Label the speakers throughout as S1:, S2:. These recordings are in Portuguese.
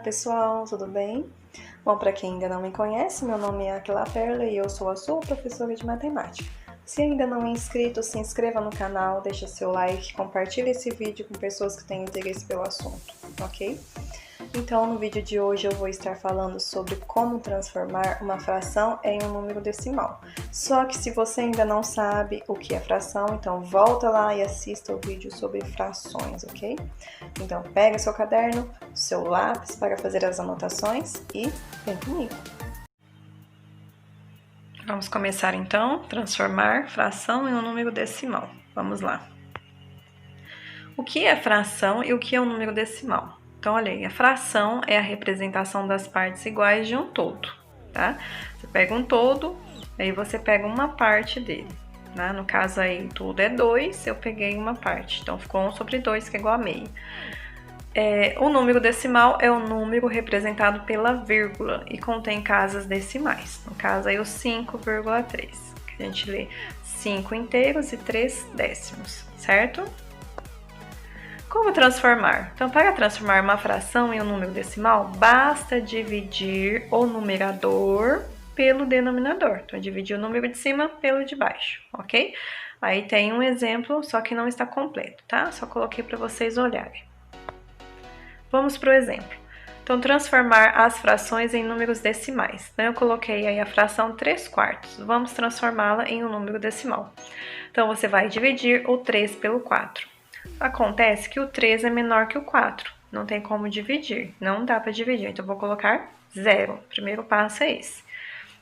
S1: pessoal, tudo bem? Bom, para quem ainda não me conhece, meu nome é Aquila Perla e eu sou a sua professora de matemática. Se ainda não é inscrito, se inscreva no canal, deixa seu like, compartilhe esse vídeo com pessoas que têm interesse pelo assunto, ok? Então, no vídeo de hoje eu vou estar falando sobre como transformar uma fração em um número decimal. Só que se você ainda não sabe o que é fração, então volta lá e assista o vídeo sobre frações, ok? Então, pega seu caderno, seu lápis para fazer as anotações e vem comigo. Vamos começar então, transformar fração em um número decimal. Vamos lá. O que é fração e o que é um número decimal? Então, olha aí, a fração é a representação das partes iguais de um todo, tá? Você pega um todo, aí você pega uma parte dele, né? No caso aí, tudo é 2, eu peguei uma parte, então ficou 1 sobre 2, que é igual a meio. O número decimal é o número representado pela vírgula e contém casas decimais. No caso aí, o 5,3, que a gente lê 5 inteiros e 3 décimos, certo? Como transformar? Então, para transformar uma fração em um número decimal, basta dividir o numerador pelo denominador. Então, dividir o número de cima pelo de baixo, ok? Aí tem um exemplo, só que não está completo, tá? Só coloquei para vocês olharem. Vamos para o exemplo. Então, transformar as frações em números decimais. Então, eu coloquei aí a fração 3/4. Vamos transformá-la em um número decimal. Então, você vai dividir o 3 pelo 4. Acontece que o 3 é menor que o 4, não tem como dividir, não dá para dividir, então eu vou colocar 0. O primeiro passo é esse.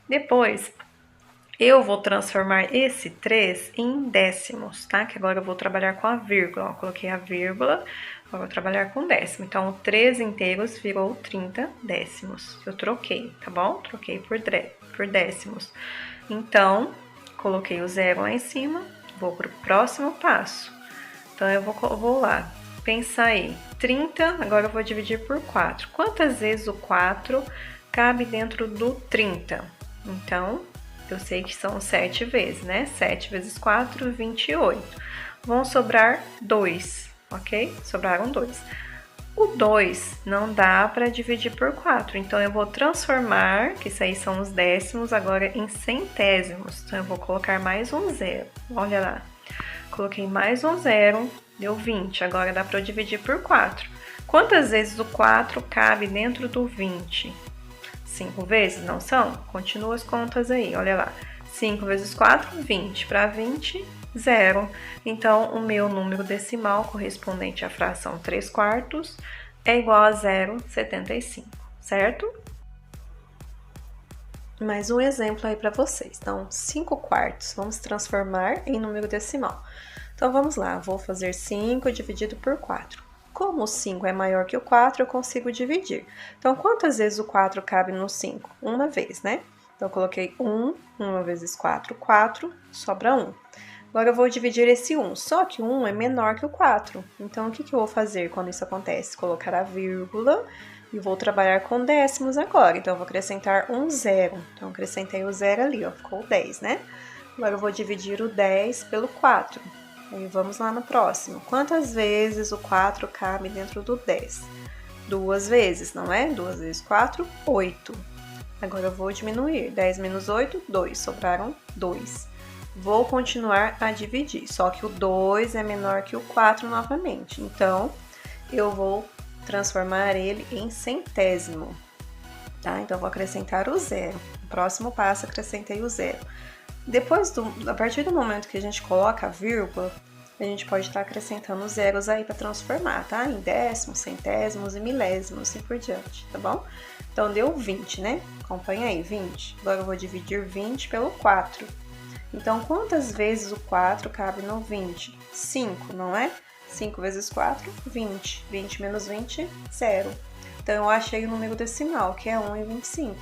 S1: Depois, eu vou transformar esse 3 em décimos, tá? Que agora eu vou trabalhar com a vírgula, eu coloquei a vírgula, agora eu vou trabalhar com décimo. Então, o 3 inteiros virou 30 décimos, eu troquei, tá bom? Troquei por décimos. Então, coloquei o 0 lá em cima, vou para o próximo passo. Então, eu vou lá, pensar aí, 30, agora eu vou dividir por 4. Quantas vezes o 4 cabe dentro do 30? Então, eu sei que são 7 vezes, né? 7 vezes 4, 28. Vão sobrar 2, ok? Sobraram 2. O 2 não dá para dividir por 4, então eu vou transformar, que isso aí são os décimos, agora em centésimos. Então, eu vou colocar mais um 0, olha lá. Coloquei mais um 0, deu 20. Agora dá para eu dividir por 4. Quantas vezes o 4 cabe dentro do 20? 5 vezes, não são? Continua as contas aí, olha lá. 5 vezes 4, 20. Para 20, 0. Então, o meu número decimal correspondente à fração 3/4 é igual a 0,75, certo? Mais um exemplo aí para vocês. Então, 5/4, vamos transformar em número decimal. Então, vamos lá, vou fazer 5 dividido por 4. Como o 5 é maior que o 4, eu consigo dividir. Então, quantas vezes o 4 cabe no 5? Uma vez, né? Então, eu coloquei 1 vezes 4, 4, sobra 1. Agora, eu vou dividir esse 1, só que o 1 é menor que o 4. Então, o que eu vou fazer quando isso acontece? Colocar a vírgula e vou trabalhar com décimos agora. Então, eu vou acrescentar um 0. Então, acrescentei o 0 ali, ó, ficou 10, né? Agora, eu vou dividir o 10 pelo 4. E vamos lá no próximo. Quantas vezes o 4 cabe dentro do 10? 2 vezes, não é? 2 vezes 4, 8. Agora, eu vou diminuir. 10 menos 8, 2. Sobraram 2. Vou continuar a dividir, só que o 2 é menor que o 4 novamente. Então, eu vou transformar ele em centésimo, tá? Então, vou acrescentar o 0. No próximo passo, acrescentei o 0. A partir do momento que a gente coloca a vírgula, a gente pode estar acrescentando zeros aí para transformar, tá? Em décimos, centésimos e milésimos e por diante, tá bom? Então, deu 20, né? Acompanha aí, 20. Agora, eu vou dividir 20 pelo 4. Então, quantas vezes o 4 cabe no 20? 5, não é? 5 vezes 4, 20. 20 menos 20, 0. Então, eu achei o número decimal, que é 1,25.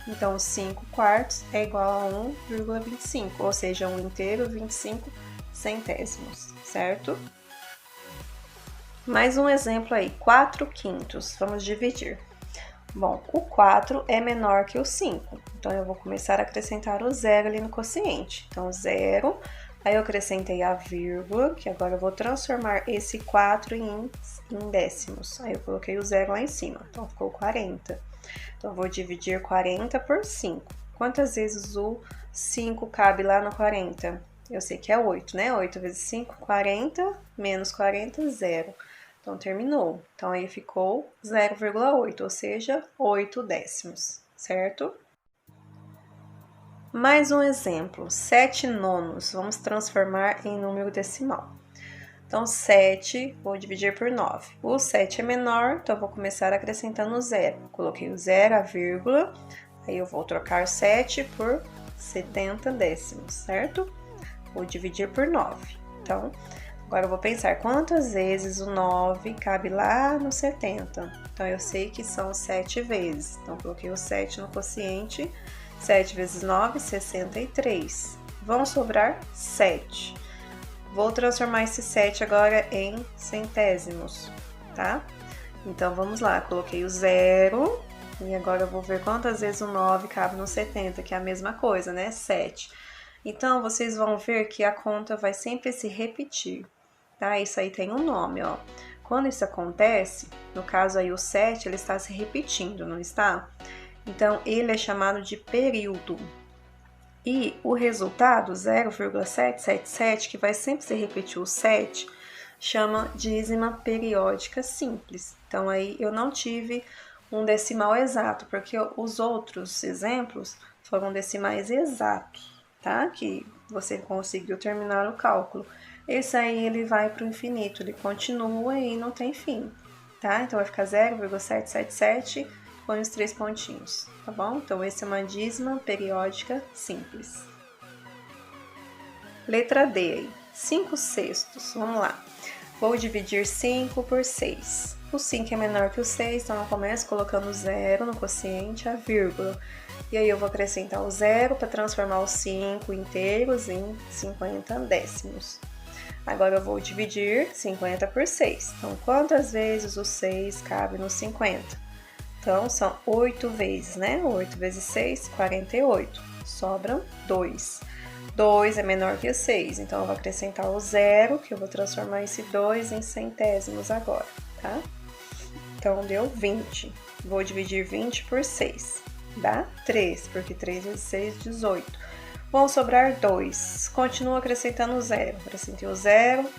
S1: Então, 5/4 é igual a 1,25, ou seja, 1 inteiro, 25 centésimos, certo? Mais um exemplo aí, 4/5. Vamos dividir. Bom, o 4 é menor que o 5, então eu vou começar a acrescentar o 0 ali no quociente. Então, 0 Aí eu acrescentei a vírgula, que agora eu vou transformar esse 4 em décimos. Aí eu coloquei o 0 lá em cima, então ficou 40. Então, eu vou dividir 40 por 5. Quantas vezes o 5 cabe lá no 40? Eu sei que é 8, né? 8 vezes 5, 40, menos 40, 0. Então, terminou. Então, aí ficou 0,8, ou seja, 8 décimos, certo? Mais um exemplo, 7 nonos. Vamos transformar em número decimal. Então, 7, vou dividir por 9. O 7 é menor, então eu vou começar acrescentando 0. Coloquei o 0, a vírgula, aí eu vou trocar 7 por 70 décimos, certo? Vou dividir por 9. Então, agora eu vou pensar quantas vezes o 9 cabe lá no 70. Então, eu sei que são 7 vezes. Então, coloquei o 7 no quociente. 7 vezes 9, 63. Vão sobrar 7. Vou transformar esse 7 agora em centésimos, tá? Então, vamos lá. Coloquei o 0 e agora eu vou ver quantas vezes o 9 cabe no 70, que é a mesma coisa, né? 7. Então, vocês vão ver que a conta vai sempre se repetir, tá? Isso aí tem um nome, ó. Quando isso acontece, no caso aí o 7, ele está se repetindo, não está? Então, ele é chamado de período. E o resultado, 0,777, que vai sempre se repetir o 7, chama dízima periódica simples. Então, aí eu não tive um decimal exato, porque os outros exemplos foram decimais exatos, tá? Que você conseguiu terminar o cálculo. Esse aí, ele vai para o infinito, ele continua e não tem fim, tá? Então, vai ficar 0,777 põe os 3 pontinhos, tá bom? Então, esse é uma dízima periódica simples. Letra D, 5 sextos, vamos lá. Vou dividir 5 por 6. O 5 é menor que o 6, então eu começo colocando 0 no quociente, a vírgula. E aí eu vou acrescentar o 0 para transformar os 5 inteiros em 50 décimos. Agora eu vou dividir 50 por 6. Então, quantas vezes o 6 cabe no 50? Então, são 8 vezes, né? 8 vezes 6, 48. Sobram 2. 2 é menor que 6, então eu vou acrescentar o 0, que eu vou transformar esse 2 em centésimos agora, tá? Então, deu 20. Vou dividir 20 por 6. Dá 3, porque 3 vezes 6, 18. Vão sobrar 2. Continuo acrescentando o 0. Acrescentei o 0.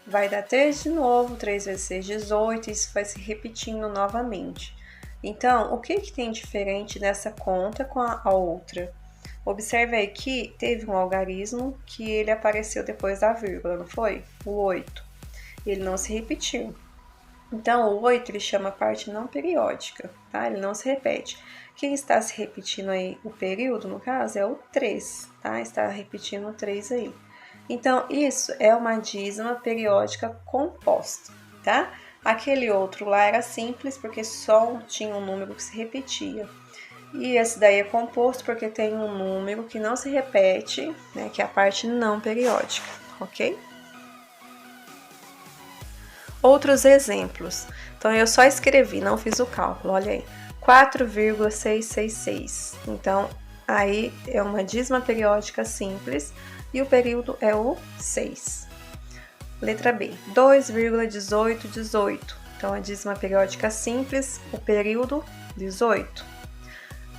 S1: Vai dar 3 de novo. 3 vezes 6, 18. Isso vai se repetindo novamente. Então, o que tem diferente nessa conta com a outra? Observe aí que teve um algarismo que ele apareceu depois da vírgula, não foi? O 8. Ele não se repetiu. Então, o 8 ele chama parte não periódica, tá? Ele não se repete. Quem está se repetindo aí, o período, no caso, é o 3, tá? Está repetindo o 3 aí. Então, isso é uma dízima periódica composta, tá? Aquele outro lá era simples, porque só tinha um número que se repetia. E esse daí é composto porque tem um número que não se repete, né, que é a parte não periódica, ok? Outros exemplos. Então, eu só escrevi, não fiz o cálculo, olha aí. 4,666. Então, aí é uma dízima periódica simples e o período é o 6. Letra B, 2,1818. Então, a dízima periódica simples, o período 18.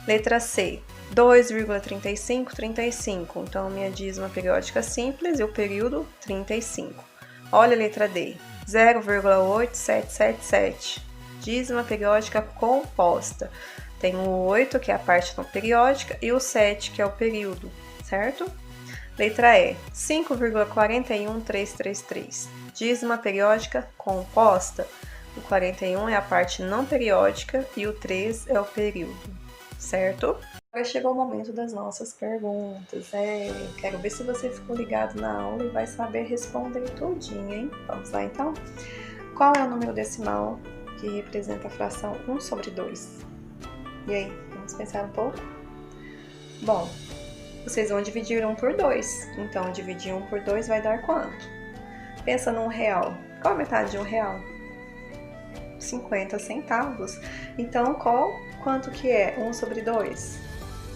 S1: Letra C, 2,3535. Então, minha dízima periódica simples e o período 35. Olha a letra D, 0,8777. Dízima periódica composta. Tem o 8, que é a parte não periódica, e o 7, que é o período, certo? Letra E, 5,41333. Dízima periódica composta. O 41 é a parte não periódica e o 3 é o período, certo? Agora chegou o momento das nossas perguntas. Quero ver se você ficou ligado na aula e vai saber responder tudinho, hein? Vamos lá, então? Qual é o número decimal que representa a fração 1 sobre 2? E aí, vamos pensar um pouco? Bom, vocês vão dividir 1 por 2. Então, dividir 1 por 2 vai dar quanto? Pensa num real. Qual a metade de um real? 50 centavos. Então, quanto que é 1 sobre 2?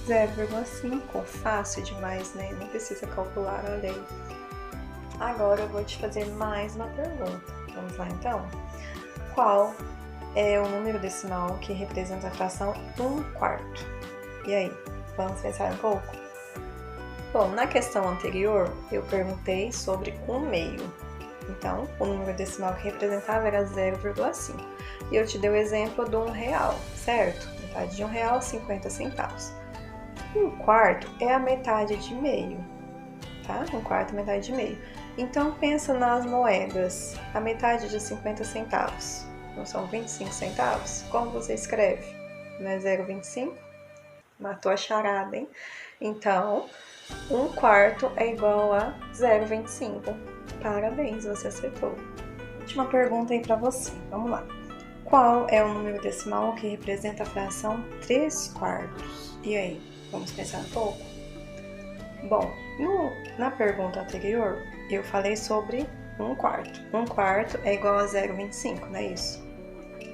S1: 0,5. Fácil demais, né? Não precisa calcular, olha aí. Agora eu vou te fazer mais uma pergunta. Vamos lá, então? Qual é o número decimal que representa a fração 1/4? E aí, vamos pensar um pouco? Bom, na questão anterior, eu perguntei sobre 1/2. Então, o número decimal que representava era 0,5. E eu te dei o exemplo do R$1, certo? Metade de R$1, 50 centavos. 1/4 é a metade de meio, tá? 1/4 é metade de meio. Então, pensa nas moedas. A metade de 50 centavos não são 25 centavos? Como você escreve? Não é 0,25? Matou a charada, hein? Então, 1/4 é igual a 0,25. Parabéns, você acertou. Última pergunta aí para você. Vamos lá. Qual é o número decimal que representa a fração 3/4? E aí, vamos pensar um pouco? Bom, na pergunta anterior, eu falei sobre 1/4. 1/4 é igual a 0,25, não é isso?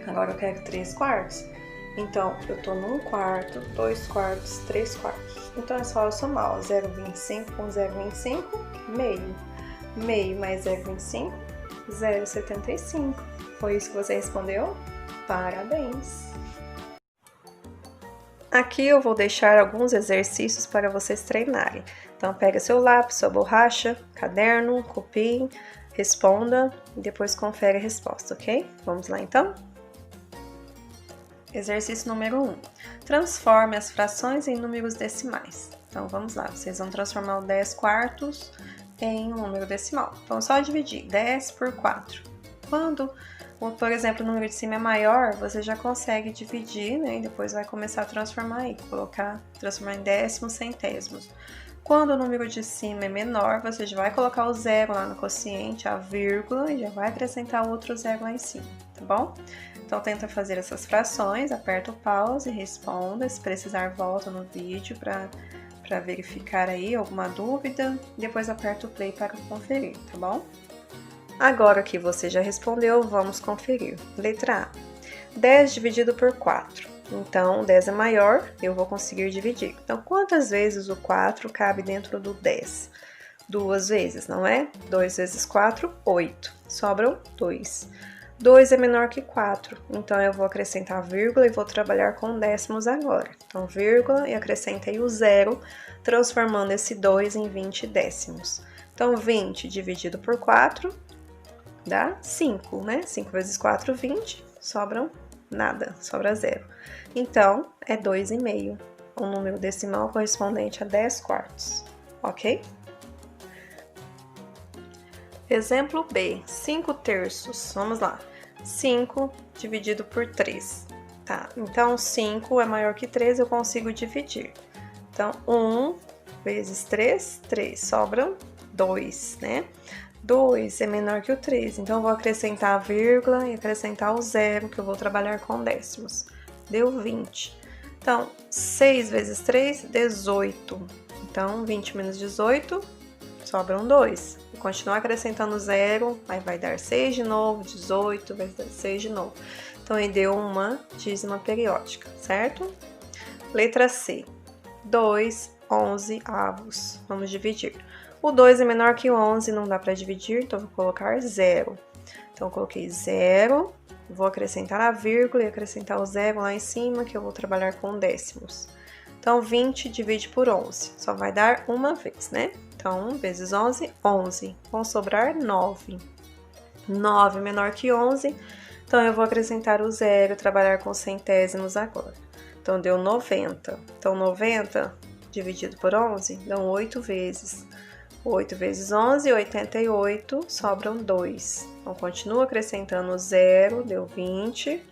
S1: Agora eu quero 3/4. Então, eu tô no 1/4, 2/4, 3/4. Então, é só eu somar, ó, 0,25 com 0,25, meio. Meio mais 0,25, 0,75. Foi isso que você respondeu? Parabéns! Aqui eu vou deixar alguns exercícios para vocês treinarem. Então, pega seu lápis, sua borracha, caderno, copie, responda e depois confere a resposta, ok? Vamos lá, então? Exercício número 1. Transforme as frações em números decimais. Então, vamos lá. Vocês vão transformar o 10/4 em um número decimal. Então, é só dividir 10 por 4. Quando, por exemplo, o número de cima é maior, você já consegue dividir, né? E depois vai começar a transformar aí, transformar em décimos, centésimos. Quando o número de cima é menor, você já vai colocar o zero lá no quociente, a vírgula, e já vai acrescentar outro zero lá em cima, tá bom? Então, tenta fazer essas frações, aperta o pause e responda. Se precisar, volta no vídeo para verificar aí alguma dúvida. Depois aperta o play para conferir, tá bom? Agora que você já respondeu, vamos conferir. Letra A. 10 dividido por 4. Então, 10 é maior, eu vou conseguir dividir. Então, quantas vezes o 4 cabe dentro do 10? 2 vezes, não é? 2 vezes 4, 8. Sobram 2. 2 é menor que 4, então eu vou acrescentar a vírgula e vou trabalhar com décimos agora. Então, vírgula e acrescentei o zero, transformando esse 2 em 20 décimos. Então, 20 dividido por 4 dá 5, né? 5 vezes 4, 20, sobram nada, sobra zero. Então, é 2,5, um número decimal correspondente a 10/4, ok? Exemplo B, 5/3. Vamos lá. 5 dividido por 3. Tá, então 5 é maior que 3, eu consigo dividir. Então, 1 vezes 3, 3. Sobram 2, né? 2 é menor que o 3, então eu vou acrescentar a vírgula e acrescentar o zero, que eu vou trabalhar com décimos. Deu 20. Então, 6 vezes 3, 18. Então, 20 menos 18, sobram 2. Vou continuar acrescentando zero, aí vai dar 6 de novo, 18, vai dar 6 de novo. Então, aí deu uma dízima periódica, certo? Letra C. 2, 11 avos. Vamos dividir. O 2 é menor que o 11, não dá para dividir, então vou colocar 0. Então, eu coloquei 0, vou acrescentar a vírgula e acrescentar o zero lá em cima, que eu vou trabalhar com décimos. Então, 20 divide por 11, só vai dar uma vez, né? Então, 1 vezes 11, 11. Vão sobrar 9. 9 menor que 11, então eu vou acrescentar o zero, trabalhar com centésimos agora. Então, deu 90. Então, 90 dividido por 11, dão 8 vezes. 8 vezes 11, 88, sobram 2. Então, continuo acrescentando zero, deu 20.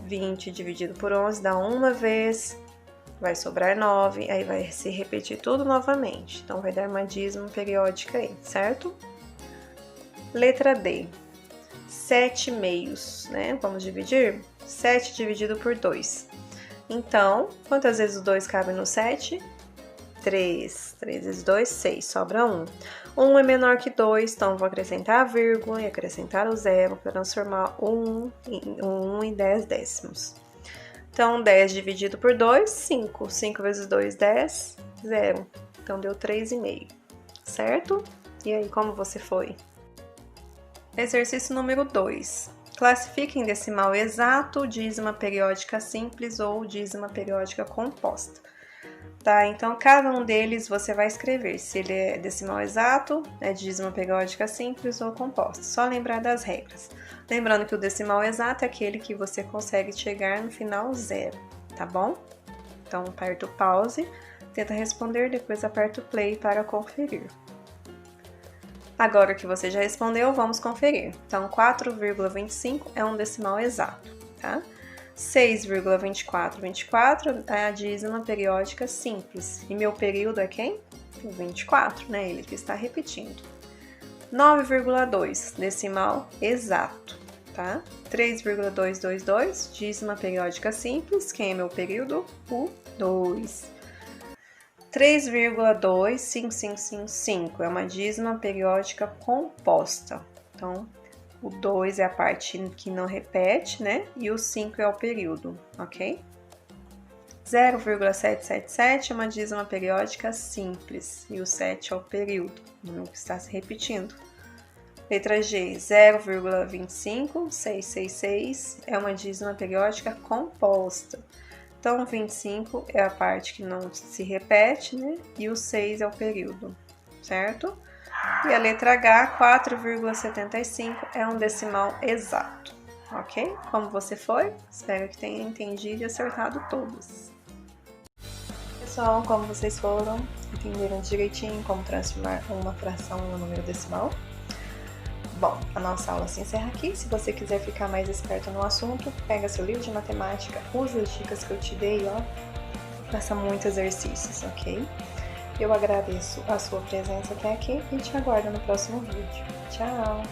S1: 20 dividido por 11 dá uma vez, vai sobrar 9, aí vai se repetir tudo novamente. Então, vai dar uma dízima periódica aí, certo? Letra D. 7 meios, né? Vamos dividir? 7 dividido por 2. Então, quantas vezes o 2 cabe no 7? 3. 3 vezes 2, 6. Sobra 1. 1 é menor que 2, então vou acrescentar a vírgula e acrescentar o zero para transformar 1 em 10 décimos. Então, 10 dividido por 2, 5. 5 vezes 2, 10, 0. Então, deu 3,5, certo? E aí, como você foi? Exercício número 2. Classifique em decimal exato, dízima periódica simples ou dízima periódica composta. Tá? Então, cada um deles você vai escrever se ele é decimal exato, é dízima periódica simples ou composta. Só lembrar das regras. Lembrando que o decimal exato é aquele que você consegue chegar no final 0, tá bom? Então, aperta o pause, tenta responder, depois aperta o play para conferir. Agora que você já respondeu, vamos conferir. Então, 4,25 é um decimal exato, tá? 6,2424 é a dízima periódica simples. E meu período é quem? O 24, né? Ele que está repetindo. 9,2, decimal exato, tá? 3,222, dízima periódica simples. Quem é meu período? O 2. 3,25555 é uma dízima periódica composta. Então, o 2 é a parte que não repete, né? E o 5 é o período, ok? 0,777 é uma dízima periódica simples. E o 7 é o período, não está se repetindo. Letra G, 0,25666 é uma dízima periódica composta. Então, 25 é a parte que não se repete, né? E o 6 é o período, certo? E a letra H, 4,75 é um decimal exato, ok? Como você foi? Espero que tenha entendido e acertado todos. Pessoal, como vocês foram? Entenderam direitinho como transformar uma fração em um número decimal? Bom, a nossa aula se encerra aqui. Se você quiser ficar mais esperto no assunto, pega seu livro de matemática, use as dicas que eu te dei, ó. Faça muitos exercícios, ok? Eu agradeço a sua presença até aqui e te aguardo no próximo vídeo. Tchau!